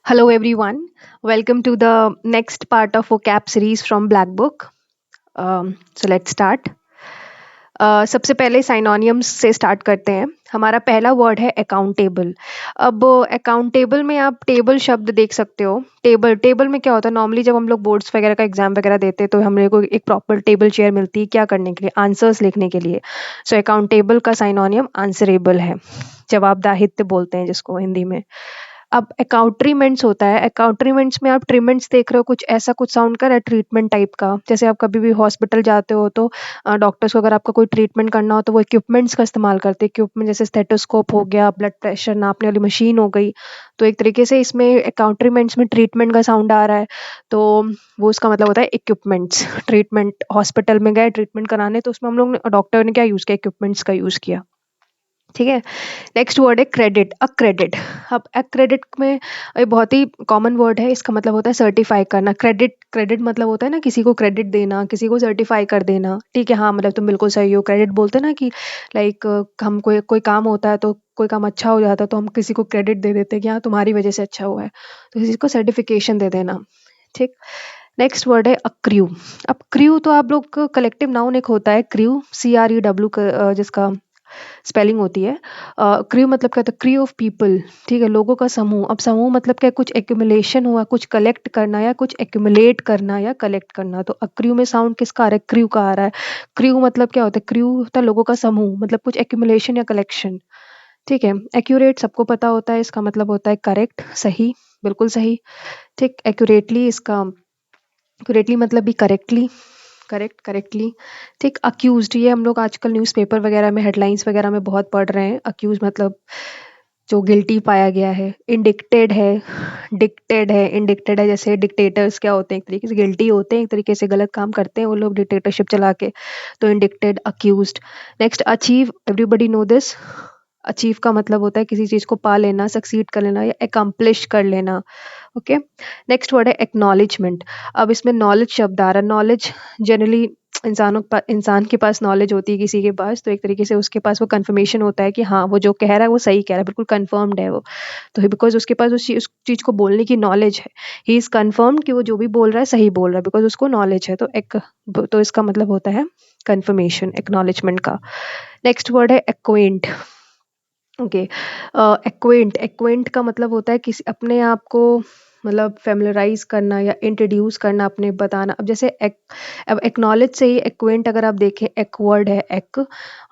Hello, everyone. Welcome to the next part of vocab series from Black Book. So let's start. सबसे पहले साइनोनियम्स से start करते हैं। हमारा पहला वर्ड है अकाउंटेबल। अब अकाउंटेबल में आप टेबल शब्द देख सकते हो। टेबल टेबल में क्या होता है, नॉर्मली जब हम लोग बोर्ड्स वगैरह का एग्जाम वगैरह देते हैं तो हमें को एक प्रॉपर टेबल चेयर मिलती है, क्या करने के लिए, आंसर्स लिखने के लिए। सो अकाउंटेबल का साइनोनियम आंसरेबल है, जवाबदाहित्य बोलते हैं जिसको हिंदी में। अब अकाउंट्रीमेंट्स होता है। अकाउंट्रीमेंट्स में आप ट्रीमेंट्स देख रहे हो, कुछ ऐसा कुछ साउंड कर रहा है ट्रीटमेंट टाइप का। जैसे आप कभी भी हॉस्पिटल जाते हो तो डॉक्टर्स को अगर आपका कोई ट्रीटमेंट करना हो तो वो इक्विपमेंट्स का इस्तेमाल करते हैं। इक्विपमेंट जैसे स्टेथोस्कोप हो गया, ब्लड प्रेशर नापने वाली मशीन हो गई। तो एक तरीके से इसमें अकाउंट्रीमेंट्स में ट्रीटमेंट का साउंड आ रहा है, तो वो उसका मतलब होता है इक्विपमेंट्स। ट्रीटमेंट, हॉस्पिटल में गए ट्रीटमेंट कराने तो उसमें हम लोग डॉक्टर ने क्या यूज़ किया, इक्विपमेंट्स का यूज़ किया। ठीक है। नेक्स्ट वर्ड है क्रेडिट, अक्रेडिट। अब अक्रेडिट में बहुत ही कॉमन वर्ड है, इसका मतलब होता है सर्टिफाई करना। क्रेडिट, क्रेडिट मतलब होता है ना किसी को क्रेडिट देना, किसी को सर्टिफाई कर देना। ठीक है, हाँ मतलब तुम बिल्कुल सही हो। क्रेडिट बोलते हैं ना कि लाइक हम कोई कोई काम होता है तो कोई काम अच्छा हो जाता है तो हम किसी को क्रेडिट दे देते हैं कि हाँ तुम्हारी वजह से अच्छा हुआ है, तो किसी को सर्टिफिकेशन दे देना। ठीक। नेक्स्ट वर्ड है अक्र्यू। अब क्र्यू तो आप लोग कलेक्टिव नाउन एक होता है क्र्यू, CREW जिसका स्पेलिंग होती है। क्रू मतलब क्या होता है, क्रू ऑफ पीपल। ठीक है, लोगों का समूह। अब समूह मतलब क्या, कुछ एक्यूमुलेशन हुआ, कुछ कलेक्ट करना या कुछ एक्यूमुलेट करना या कलेक्ट करना। तो क्रू में साउंड किसका आ रहा है, क्रू का आ रहा है। क्रू मतलब क्या होता है, क्रू होता है लोगों का समूह, मतलब कुछ एक्यूमुलेशन या कलेक्शन। ठीक है। एक्यूरेट सबको पता होता है, इसका मतलब होता है करेक्ट, सही, बिल्कुल सही। ठीक। एक्यूरेटली, इसका एक्यूरेटली मतलब भी करेक्टली, करेक्ट, करेक्टली। ठीक। अक्यूज्ड, ये हम लोग आजकल न्यूज़पेपर वगैरह में हेडलाइंस वगैरह में बहुत पढ़ रहे हैं। अक्यूज मतलब जो गिल्टी पाया गया है। इंडिक्टेड है, डिक्टेड है, इंडिक्टेड है। जैसे डिक्टेटर्स क्या होते हैं, एक तरीके से गिल्टी होते हैं, एक तरीके से गलत काम करते हैं वो लोग डिक्टेटरशिप चला के। तो indicted, accused. Next achieve, everybody know this. Achieve का मतलब होता है किसी चीज को पा लेना, सक्सीड कर लेना या एकम्प्लिश कर लेना। ओके। नेक्स्ट वर्ड है एक्नॉलेजमेंट। अब इसमें नॉलेज शब्द आ रहा है। नॉलेज जनरली इंसान के पास नॉलेज होती है किसी के पास, तो एक तरीके से उसके पास वो कंफर्मेशन होता है कि हाँ वो जो कह रहा है वो सही कह रहा है, बिल्कुल कंफर्म्ड है वो। तो बिकॉज उसके पास उस चीज को बोलने की नॉलेज है, ही इज कंफर्म्ड कि वो जो भी बोल रहा है सही बोल रहा है, बिकॉज उसको नॉलेज है। तो इसका मतलब होता है कंफर्मेशन, एक्नॉलेजमेंट का। नेक्स्ट वर्ड है एक्वेंट। ओके। एक्वेंट, एक्वेंट का मतलब होता है किसी अपने आप को मतलब फेमिलराइज करना या इंट्रोड्यूस करना, अपने बताना। अब जैसे अब एक्नॉलेज से ही एक्वेंट अगर आप देखें, एक वर्ड है एक,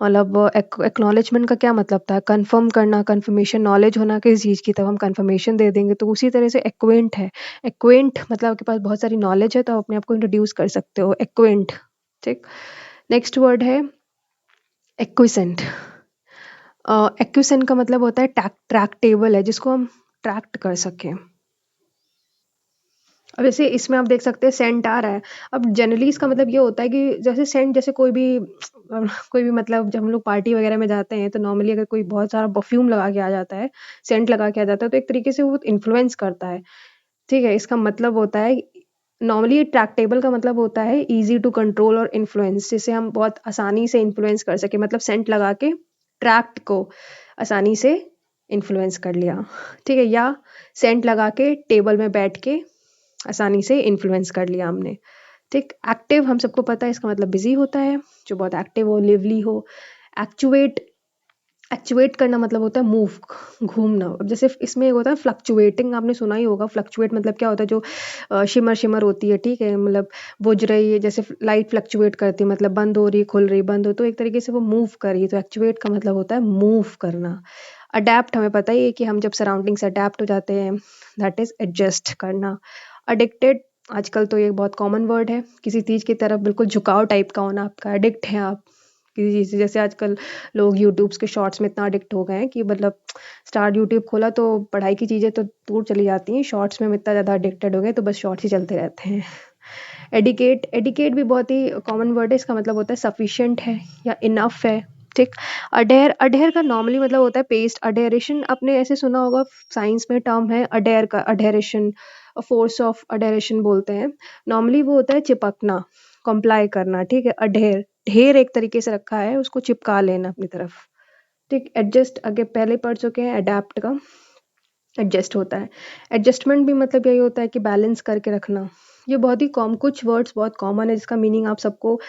मतलब एक्नॉलेजमेंट का क्या मतलब था, कंफर्म करना, कंफर्मेशन, नॉलेज होना किसी चीज़ की, तब हम कंफर्मेशन दे देंगे। तो उसी तरह से एक्वेंट है। एक्वेंट मतलब आपके पास बहुत सारी नॉलेज है तो आप अपने आप को इंट्रोड्यूस कर सकते हो, एक्वेंट। ठीक। नेक्स्ट वर्ड है एक्विसेंट। एक्यूसेंट का मतलब होता है ट्रैक्टेबल है, जिसको हम ट्रैक्ट कर सकें। अब जैसे इसमें आप देख सकते हैं सेंट आ रहा है। अब जनरली इसका मतलब ये होता है कि जैसे सेंट, जैसे कोई भी मतलब जब हम लोग पार्टी वगैरह में जाते हैं तो नॉर्मली अगर कोई बहुत सारा परफ्यूम लगा के आ जाता है, सेंट लगा के आ जाता है, तो एक तरीके से वो इन्फ्लुएंस करता है। ठीक है, इसका मतलब होता है नॉर्मली ट्रैक्टेबल का मतलब होता है इजी टू कंट्रोल और इन्फ्लुएंस, जिसे हम बहुत आसानी से इन्फ्लुएंस कर सके। मतलब सेंट लगा के ट्रैक्ट को आसानी से इन्फ्लुएंस कर लिया। ठीक है, या सेंट लगा के टेबल में बैठ के आसानी से इन्फ्लुएंस कर लिया हमने। ठीक। एक्टिव हम सबको पता है, इसका मतलब बिजी होता है, जो बहुत एक्टिव हो, लिवली हो। एक्चुएट, एक्चुएट करना मतलब होता है मूव, घूमना। अब जैसे इसमें एक होता है फ्लक्चुएटिंग, आपने सुना ही होगा। फ्लक्चुएट मतलब क्या होता है, जो शिमर शिमर होती है। ठीक है, मतलब बुझ रही है, जैसे लाइट फ्लक्चुएट करती है, मतलब बंद हो रही, खुल रही, बंद हो, तो एक तरीके से वो मूव कर रही है। तो एक्चुएट का मतलब होता है मूव करना। अडेप्ट हमें पता ही है कि हम जब सराउंडिंग से अडेप्ट हो जाते हैं, दैट इज एडजस्ट करना। अडिक्टेड, आजकल तो ये बहुत कॉमन वर्ड है, किसी चीज़ की तरफ बिल्कुल झुकाव टाइप का होना आपका, एडिक्ट है आप किसी चीज़ से। जैसे आजकल लोग यूट्यूब्स के शॉर्ट्स में इतना एडिक्ट हो गए हैं कि मतलब स्टार्ट यूट्यूब खोला तो पढ़ाई की चीज़ें तो दूर चली जाती हैं, शॉर्ट्स में हम इतना ज़्यादा एडिक्टेड हो गए तो बस शॉर्ट्स ही चलते रहते हैं। एडिकेट, एडिकेट भी बहुत ही कॉमन वर्ड है, इसका मतलब होता है सफिशिएंट है या इनफ है। ठीक। अडेयर, अडेयर का नॉर्मली मतलब होता है पेस्ट, अडेरेशन आपने ऐसे सुना होगा, साइंस में टर्म है अडेयर का, अडेरेशन, फोर्स ऑफ अडेरेशन बोलते हैं। नॉर्मली वो होता है चिपकना, कंप्लाई करना। ठीक है, अडेयर, ढेर एक तरीके से रखा है, उसको चिपका लेना अपनी तरफ। ठीक। एडजस्ट आगे पहले पढ़ चुके हैं, अडेप्ट का। एडजस्ट होता है। एडजस्टमेंट भी मतलब यही होता है कि बैलेंस करके रखना। ये बहुत ही कुछ वर्ड्स बहुत कॉमन है जिसका मीनिंग आप सबको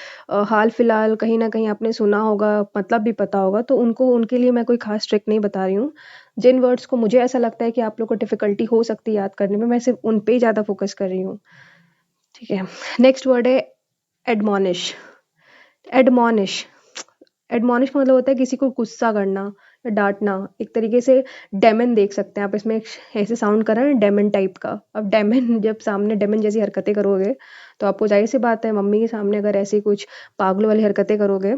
हाल फिलहाल कहीं ना कहीं आपने सुना होगा, मतलब भी पता होगा, तो उनके लिए मैं कोई खास ट्रिक नहीं बता रही हूँ। जिन वर्ड्स को मुझे ऐसा लगता है कि आप लोग को डिफिकल्टी हो सकती है याद करने में, मैं सिर्फ उन पे ही ज़्यादा फोकस कर रही हूँ। ठीक है। नेक्स्ट वर्ड है एडमोनिश। एडमोनिश एडमॉनिश का मतलब होता है किसी को गुस्सा करना या डांटना। एक तरीके से डेमन देख सकते हैं आप इसमें, एक ऐसे साउंड कर रहा है ना डेमन टाइप का। अब डेमन जब सामने डेमन जैसी हरकतें करोगे तो आपको जाहिर सी बात है मम्मी के सामने अगर ऐसी कुछ पागलों वाली हरकतें करोगे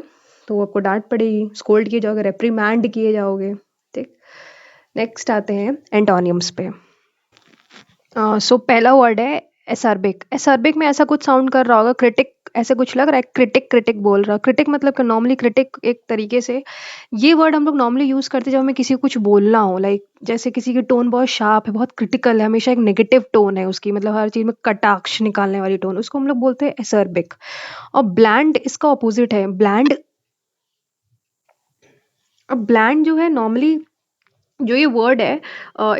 तो आपको डांट पड़ेगी, स्कोल्ड किए जाओगे, रेप्रीमैंड किए जाओगे। ठीक। नेक्स्ट आते हैं एंटोनियम्स पे। सो पहला वर्ड है एसर्बिक। एसर्बिक में ऐसा कुछ साउंड कर रहा होगा, क्रिटिक, ऐसे कुछ लग रहा है, क्रिटिक क्रिटिक बोल रहा। क्रिटिक मतलब कि नॉर्मली क्रिटिक एक तरीके से ये वर्ड हम लोग नॉर्मली यूज करते हैं जब हमें किसी को कुछ बोलना हो, लाइक जैसे किसी की टोन बहुत शार्प है, बहुत क्रिटिकल है, हमेशा एक नेगेटिव टोन है उसकी, मतलब हर चीज में कटाक्ष निकालने वाली टोन, उसको हम लोग बोलते हैं एसर्बिक। और ब्लैंड इसका ऑपोजिट है, ब्लैंड। अब ब्लैंड जो है नॉर्मली जो ये वर्ड है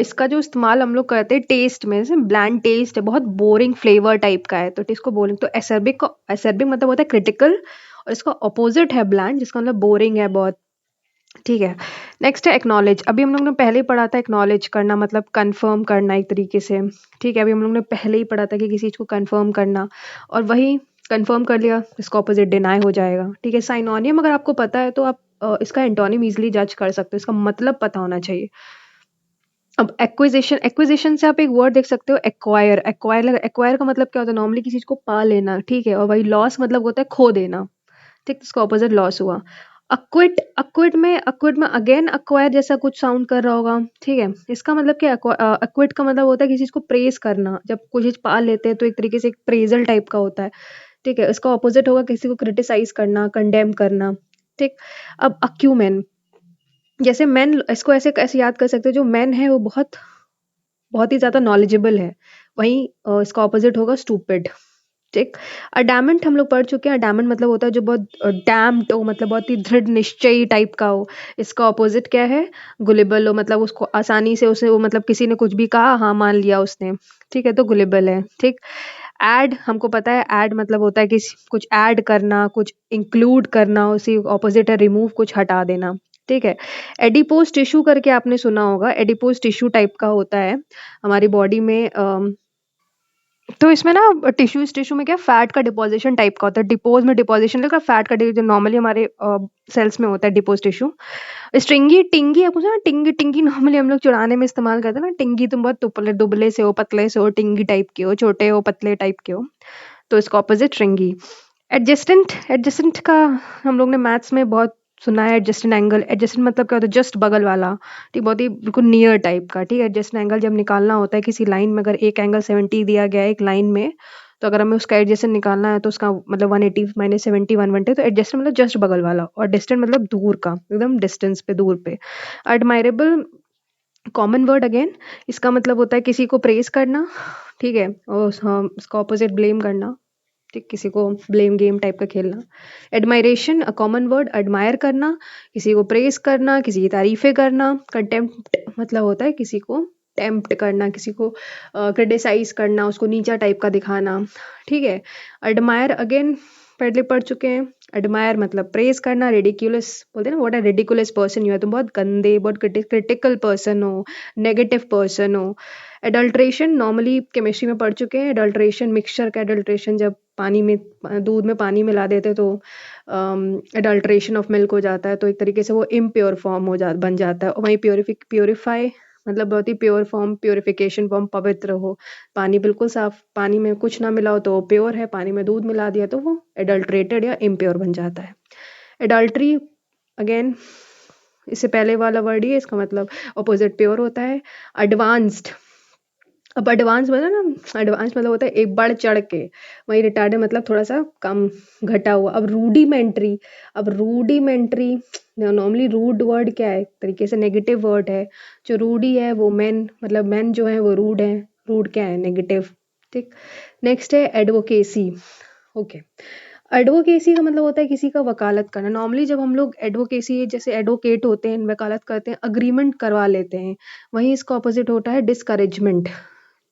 इसका जो इस्तेमाल हम लोग करते हैं टेस्ट में, जैसे ब्लैंड टेस्ट है, बहुत बोरिंग फ्लेवर टाइप का है, तो इसको बोरिंग, तो एसर्बिक को, एसर्बिक मतलब होता है क्रिटिकल, और इसका ऑपोजिट है ब्लैंड जिसका मतलब बोरिंग है बहुत। ठीक है। नेक्स्ट है एक्नॉलेज। अभी हम लोग ने पहले ही पढ़ा था एक्नॉलेज करना मतलब कंफर्म करना एक तरीके से। ठीक है, अभी हम लोग ने पहले ही पढ़ा था कि किसी चीज को कंफर्म करना, और वही कंफर्म कर लिया इसका ऑपोजिट डिनाई हो जाएगा। ठीक है। साइनोनियम अगर आपको पता है तो आप इसका एंटोनिम इजीली जज कर सकते हो, इसका मतलब पता होना चाहिए। अब एक्विजिशन, एक्विजिशन से आप एक वर्ड देख सकते हो एक्वायर। एक्वायर, एक्वायर का मतलब क्या होता है, नॉर्मली किसी चीज को पा लेना। ठीक है। और वही लॉस मतलब होता है खो देना। ठीक, तो इसका ऑपोजिट लॉस हुआ। अक्विट, अक्विट में अगेन अक्वायर जैसा कुछ साउंड कर रहा होगा। ठीक है। इसका मतलब क्या, अक्विट का मतलब होता है किसी चीज को प्रेज करना, जब कोई चीज पा लेते हैं तो एक तरीके से एक प्रेजल टाइप का होता है। ठीक है। इसका ऑपोजिट होगा किसी को क्रिटिसाइज करना, कंडेम करना। ठीक। अब अक्यूमेन, जैसे मैन, इसको ऐसे ऐसे याद कर सकते हो, जो मैन है वो बहुत बहुत ही ज़्यादा नॉलेजेबल है, वहीं इसका ऑपोजिट होगा स्टूपिड। ठीक। अडामेंट हम लोग पढ़ चुके हैं। अडामेंट मतलब होता है जो बहुत डैम्ड हो, मतलब बहुत ही दृढ़ निश्चयी टाइप का हो। इसका ऑपोजिट क्या है, गुलेबल हो, मतलब उसको आसानी से उसे वो, मतलब किसी ने कुछ भी कहा हाँ मान लिया उसने। ठीक है, तो गुलेबल है। ठीक। ऐड हमको पता है, ऐड मतलब होता है कि कुछ ऐड करना, कुछ इंक्लूड करना, उसी ऑपोजिट है रिमूव, कुछ हटा देना। ठीक है। एडिपोज टिश्यू करके आपने सुना होगा, एडिपोज टिश्यू टाइप का होता है हमारी बॉडी में। तो इसमें ना टिश्यू में क्या फैट का डिपोजिशन टाइप का होता है। डिपोज में डिपोजिशन लेकर फैट का जो नॉर्मली हमारे सेल्स में होता है डिपोज टिश्यू। स्ट्रिंगी, टिंगी, आपको सुना टिंगी, टिंगी नॉर्मली हम लोग चुराने में इस्तेमाल करते हैं ना, टिंगी तुम बहुत दुबले दुबले से हो, पतले से हो, टिंगी टाइप के हो, छोटे हो, पतले टाइप के हो, तो इसका ऑपोजिट ट्रिंगी। एडजस्टेंट, एडजस्टेंट का हम लोग ने मैथ्स में बहुत सुना है। एडजस्टेंट एंगल, एडजस्टेंट मतलब क्या होता है, जस्ट बगल वाला। ठीक, बहुत ही बिल्कुल नियर टाइप का। ठीक है। एडजस्टेंट एंगल जब निकालना होता है किसी लाइन में, अगर एक एंगल 70 दिया गया है एक लाइन में, तो अगर हमें उसका एडजस्टेंट निकालना है तो उसका मतलब 180 माइनस 70 120, तो एडजस्टेंट मतलब जस्ट बगल वाला, और डिस्टेंट मतलब दूर का, एकदम डिस्टेंस पे, दूर पे। एडमायरेबल कॉमन वर्ड अगेन, इसका मतलब होता है किसी को प्रेज करना। ठीक है। और हाँ, इसका ऑपोजिट ब्लेम करना। ठीक, किसी को ब्लेम गेम टाइप का खेलना। Admiration a common word, admire करना, किसी को प्रेज करना, किसी की तारीफें करना। कंटेम्प्ट मतलब होता है किसी को टेम्प्ट करना, किसी को क्रिटिसाइज करना, उसको नीचा टाइप का दिखाना। ठीक है। एडमायर अगेन पहले पढ़ चुके हैं। एडमायर मतलब प्रेज करना। रेडिकुलस बोलते हैं ना, what a ridiculous person you है, तुम बहुत गंदे, बहुत क्रिटिकल पर्सन हो, नेगेटिव पर्सन हो। एडल्ट्रेशन नॉर्मली केमिस्ट्री में पढ़ चुके हैं। एडल्ट्रेशन मिक्सचर का एडल्ट्रेशन, जब पानी में, दूध में पानी मिला देते तो एडल्ट्रेशन ऑफ मिल्क हो जाता है, तो एक तरीके से वो इम्प्योर फॉर्म हो बन जाता है। और वहीं प्योरीफाई मतलब बहुत ही प्योर फॉर्म, प्योरिफिकेशन फॉर्म, पवित्र हो, पानी बिल्कुल साफ, पानी में कुछ ना मिला हो तो वो प्योर है, पानी में दूध मिला दिया तो वो एडल्ट्रेटेड या इम्प्योर बन जाता है। एडल्ट्री अगेन इससे पहले वाला वर्ड ही है, इसका मतलब ऑपोजिट प्योर होता है। एडवांस्ड, अब एडवांस मतलब ना, एडवांस मतलब होता है एक बढ़ चढ़ के, वही रिटार्डेड मतलब थोड़ा सा कम, घटा हुआ। अब रूडिमेंट्री, अब रूडिमेंट्री नॉर्मली रूड वर्ड क्या है, एक तरीके से नेगेटिव वर्ड है। जो रूडी है वो मैन, मतलब मैन जो है वो रूड है, रूड क्या है, नेगेटिव। ठीक। नेक्स्ट है एडवोकेसी। ओके। एडवोकेसी का मतलब होता है किसी का वकालत करना। नॉर्मली जब हम लोग एडवोकेसी जैसे एडवोकेट होते हैं, वकालत करते हैं, अग्रीमेंट करवा लेते हैं। वहीं इसका ऑपोजिट होता है डिस्करेजमेंट।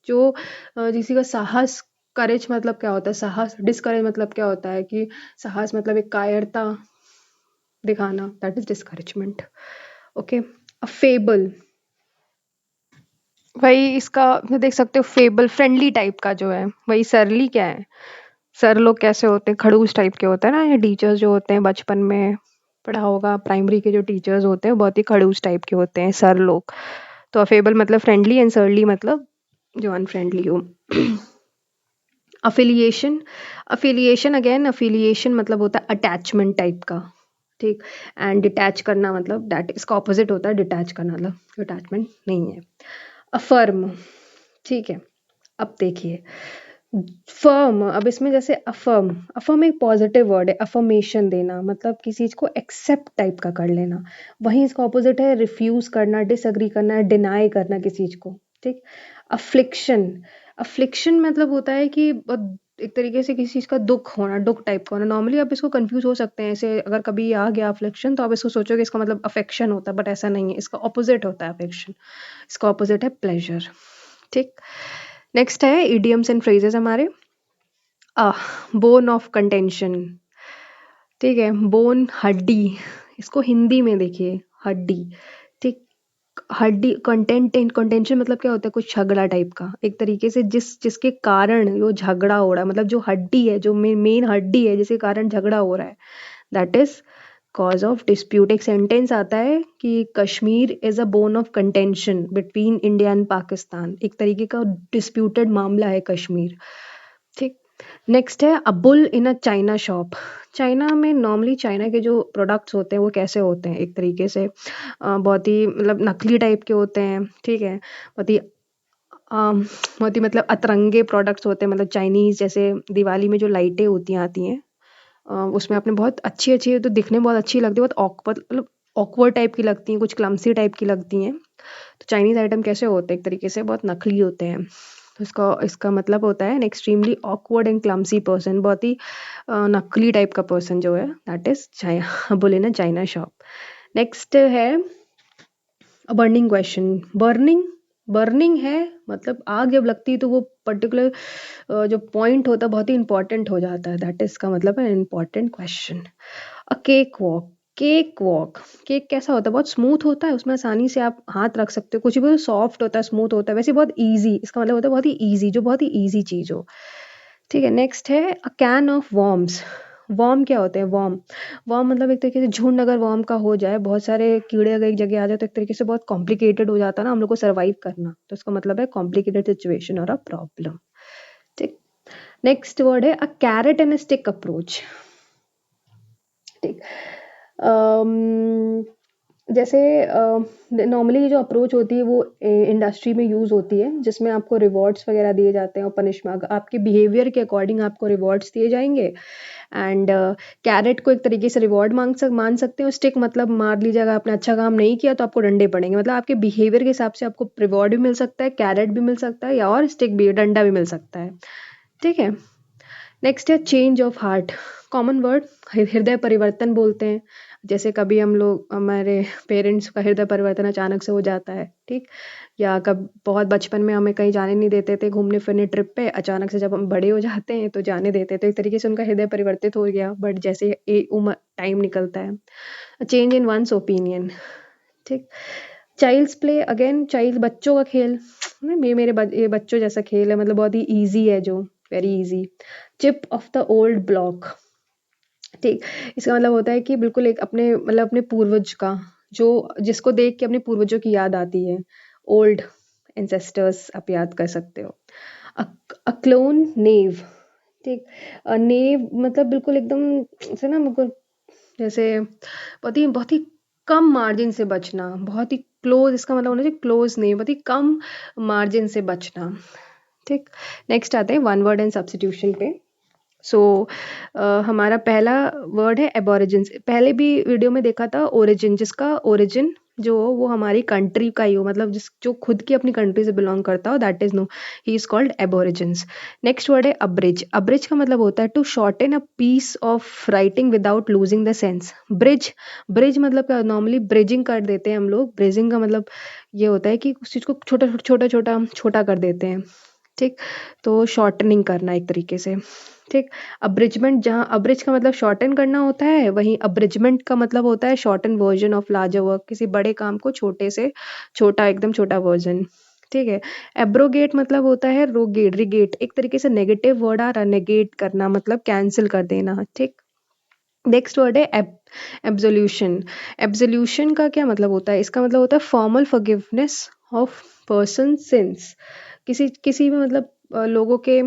जो किसी का साहस, करेज मतलब क्या होता है साहस, डिस्करेज मतलब क्या होता है कि साहस मतलब एक कायरता दिखाना, that is discouragement. Okay. A fable, वही इसका देख सकते हो, फेबल फ्रेंडली टाइप का जो है। वही सरली क्या है, सर लोग कैसे होते हैं, खड़ूस टाइप के होते हैं ना। ये टीचर्स जो होते हैं, बचपन में पढ़ा होगा, प्राइमरी के जो टीचर्स होते हैं बहुत ही खड़ूस टाइप के होते हैं सर लोग। तो अफेबल मतलब फ्रेंडली एंड सरली मतलब जो अनफ्रेंडली हो। अफिलिएशन, अफिलिएशन अगेन, अफिलिएशन मतलब होता है अटैचमेंट टाइप का। ठीक। एंड डिटैच करना मतलब दैट इसका ऑपोजिट होता है डिटैच करना, मतलब अटैचमेंट नहीं है। अफर्म, ठीक है। अब देखिए फर्म, अब इसमें जैसे अफर्म, अफर्म एक पॉजिटिव वर्ड है, अफर्मेशन देना मतलब किसी चीज को एक्सेप्ट टाइप का कर लेना। वहीं इसका ऑपोजिट है रिफ्यूज करना, डिसएग्री करना, डिनाई करना किसी चीज को। ठीक। अफ्लिक्शन, अफ्लिक्शन मतलब होता है कि एक तरीके से किसी चीज का दुख होना, दुख टाइप का होना। नॉर्मली आप इसको कंफ्यूज हो सकते हैं, ऐसे अगर कभी आ गया अफ्लिक्शन तो आप इसको सोचोगे इसका मतलब अफेक्शन होता है, बट ऐसा नहीं है, इसका ऑपोजिट होता है अफेक्शन। इसका ऑपोजिट है प्लेजर। ठीक। नेक्स्ट है इडियम्स एंड फ्रेजेस हमारे। बोन ऑफ कंटेंशन, ठीक है। बोन हड्डी, इसको हिंदी में देखिए हड्डी। ठीक। हड्डी, कंटेंट, कंटेंशन मतलब क्या होता है, कुछ झगड़ा टाइप का, एक तरीके से जिसके कारण वो झगड़ा हो रहा है, मतलब जो हड्डी है, जो मेन हड्डी है जिसके कारण झगड़ा हो रहा है, that is cause of dispute. एक सेंटेंस आता है कि Kashmir is a bone of contention between India and Pakistan. एक तरीके का डिस्प्यूटेड मामला है कश्मीर। ठीक। नेक्स्ट है a bull in a China shop. China में नॉर्मली चाइना के जो प्रोडक्ट्स होते हैं वो कैसे होते हैं, एक तरीके से बहुत ही मतलब नकली टाइप के होते हैं। ठीक है। बहुत ही मतलब अतरंगे प्रोडक्ट्स होते हैं, मतलब चाइनीज जैसे दिवाली में जो लाइटें होती हैं आती हैं, उसमें आपने बहुत अच्छी अच्छी, तो दिखने में बहुत अच्छी लगती है, बहुत ऑकवर्ड मतलब ऑकवर्ड टाइप की लगती हैं, कुछ क्लमसी टाइप की लगती हैं। तो चाइनीज आइटम कैसे होते हैं, एक तरीके से बहुत नकली होते हैं। तो इसका इसका मतलब होता है an extremely awkward and clumsy person, बहुत ही नकली टाइप का पर्सन जो है, दैट इज चाइना, बोले ना चाइना शॉप। नेक्स्ट है बर्निंग क्वेश्चन। बर्निंग, बर्निंग है मतलब आग जब लगती है तो वो पर्टिकुलर जो पॉइंट होता है बहुत ही इंपॉर्टेंट हो जाता है, दैट इज का मतलब है इंपॉर्टेंट क्वेश्चन। अ cake walk, cake walk, cake कैसा होता है, बहुत स्मूथ होता है, उसमें आसानी से आप हाथ रख सकते हो, कुछ भी सॉफ्ट होता है, स्मूथ होता है, वैसे बहुत ईजी, इसका मतलब होता है बहुत ही ईजी, जो बहुत ही ईजी चीज हो। ठीक है। नेक्स्ट है अ कैन ऑफ वॉर्म्स। वॉर्म क्या होते हैं, वॉर्म, वॉर्म मतलब एक तरीके से झुंड अगर वॉर्म का हो जाए, बहुत सारे कीड़े अगर एक जगह आ जाए तो एक तरीके से बहुत कॉम्प्लिकेटेड हो जाता है ना हम लोग को सर्वाइव करना, तो इसका मतलब है कॉम्प्लिकेटेड सिचुएशन और अ प्रॉब्लम। ठीक। नेक्स्ट वर्ड है अ कैरेट एंड स्टिक अप्रोच। ठीक। जैसे नॉर्मली जो अप्रोच होती है वो इंडस्ट्री में यूज होती है, जिसमें आपको रिवॉर्ड्स वगैरह दिए जाते हैं और पनिशमेंट, आपके बिहेवियर के अकॉर्डिंग आपको रिवॉर्ड्स दिए जाएंगे। एंड कैरेट को एक तरीके से रिवॉर्ड मान सकते हो। स्टिक मतलब मार लीजिए, अगर आपने अच्छा काम नहीं किया तो आपको डंडे पड़ेंगे, मतलब आपके बिहेवियर के हिसाब से आपको रिवॉर्ड भी मिल सकता है, कैरेट भी मिल सकता है, या और स्टिक भी, डंडा भी मिल सकता है। ठीक है। नेक्स्ट है change of heart. Common word हृदय परिवर्तन बोलते हैं। जैसे कभी हम लोग, हमारे पेरेंट्स का हृदय परिवर्तन अचानक से हो जाता है। ठीक। या कब बहुत बचपन में हमें कहीं जाने नहीं देते थे घूमने फिरने ट्रिप पे, अचानक से जब हम बड़े हो जाते हैं तो जाने देते, तो एक तरीके से उनका हृदय परिवर्तित हो गया, बट जैसे उम्र टाइम निकलता है, चेंज इन वंस ओपिनियन। ठीक। चाइल्ड्स प्ले, अगेन चाइल्ड बच्चों का खेल, ये बच्चों जैसा खेल है, मतलब बहुत ही ईजी है, जो very easy. Chip off the old block. ठीक। इसका मतलब होता है कि बिल्कुल एक अपने मतलब अपने पूर्वज का, जो जिसको देख के अपने पूर्वजों की याद आती है, ओल्ड एंसेस्टर्स आप याद कर सकते हो। अक्लोन नेव। ठीक। नेव मतलब बिल्कुल एकदम से ना, बिल्कुल जैसे बहुत ही कम मार्जिन से बचना, बहुत ही क्लोज, इसका मतलब होना चाहिए क्लोज नहीं, बहुत ही कम मार्जिन से बचना। ठीक। नेक्स्ट आते हैं वन वर्ड एंड सब्स्टिट्यूशन पे। सो हमारा पहला वर्ड है एबोरिजिन। पहले भी वीडियो में देखा था ओरिजिन, जिसका ओरिजिन जो हो वो हमारी कंट्री का ही हो, मतलब जो खुद की अपनी कंट्री से बिलोंग करता हो, that is no, he is called aborigines. Next word है अब्रिज। अब्रिज का मतलब होता है to shorten a piece of writing without losing the sense. Bridge, bridge मतलब क्या, नॉर्मली ब्रिजिंग कर देते हैं हम लोग। ब्रिजिंग का मतलब ये होता है कि उस चीज को छोटा छोटा छोटा छोटा कर देते हैं, ठीक। तो शॉर्टनिंग करना एक तरीके से, ठीक। अब्रिजमेंट, जहाँ अब्रिज का मतलब शॉर्टन करना होता है, वहीं अब्रिजमेंट का मतलब होता है shorten version of larger work, किसी बड़े काम को छोटे से छोटा, एकदम छोटा वर्जन, ठीक है। एब्रोगेट मतलब होता है रोगेट, रिगेट, एक तरीके से नेगेटिव वर्ड आ रहा, नेगेट करना मतलब कैंसिल कर देना, ठीक। नेक्स्ट वर्ड है एब्सोल्यूशन। एब्सोल्यूशन का क्या मतलब होता है, इसका मतलब होता है formal forgiveness of person since. किसी किसी भी मतलब लोगों के,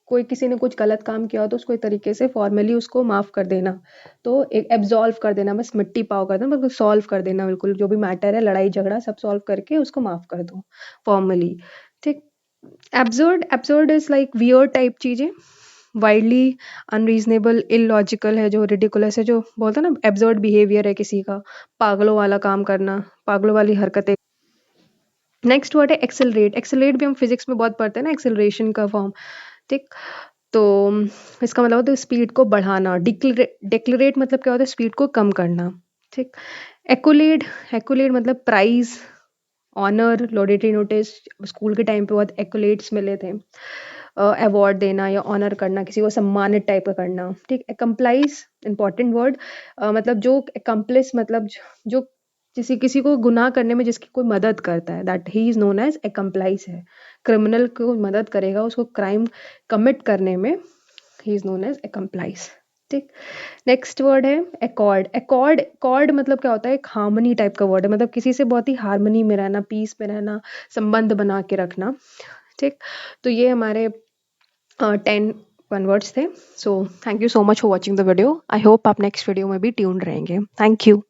कोई किसी ने कुछ गलत काम किया हो तो उसको एक तरीके से फॉर्मली उसको माफ कर देना। तो एक एब्जॉल्व कर देना, बस मिट्टी पाव कर देना, मतलब सॉल्व कर देना, बिल्कुल जो भी मैटर है, लड़ाई झगड़ा सब सॉल्व करके उसको माफ कर दो फॉर्मली, ठीक। Absurd, absurd is like weird type चीजें। वाइडली अनरीजनेबल, इलॉजिकल है, जो रिडिकुलस है, जो बोलते हैं ना एब्सर्ड बिहेवियर है किसी का, पागलों वाला काम करना, पागलों वाली हरकतें। नेक्स्ट वर्ड है एक्सेलरेट। एक्सेलरेट भी हम फिजिक्स में बहुत पढ़ते हैं ना, एक्सेलरेशन का फॉर्म, ठीक। तो इसका मतलब होता है स्पीड को बढ़ाना। डिक्लेरेट मतलब क्या होता है, स्पीड को कम करना, ठीक। एक्युलेड, एक्युलेड मतलब प्राइज, ऑनर, लॉरेटी नोटिस। स्कूल के टाइम पे बहुत एक्युलेट्स मिले थे। अवार्ड देना या ऑनर करना, किसी को सम्मानित टाइप का करना, ठीक। एकम्प्लाइज, इंपॉर्टेंट वर्ड, मतलब जो एकम्प्लिस मतलब जो किसी किसी को गुनाह करने में जिसकी कोई मदद करता है, that he is known as accomplice है। क्रिमिनल को मदद करेगा उसको क्राइम कमिट करने में, ही इज नोन एज एकम्प्लाइज, ठीक। नेक्स्ट वर्ड है एकॉर्ड। एकॉर्ड, कॉर्ड मतलब क्या होता है, एक हार्मनी टाइप का वर्ड है, मतलब किसी से बहुत ही हार्मनी में रहना, पीस में रहना, संबंध बना के रखना, ठीक। तो ये हमारे 10 वर्ड्स थे। So thank you so much for watching the video. I hope आप नेक्स्ट वीडियो में भी ट्यून रहेंगे। Thank you.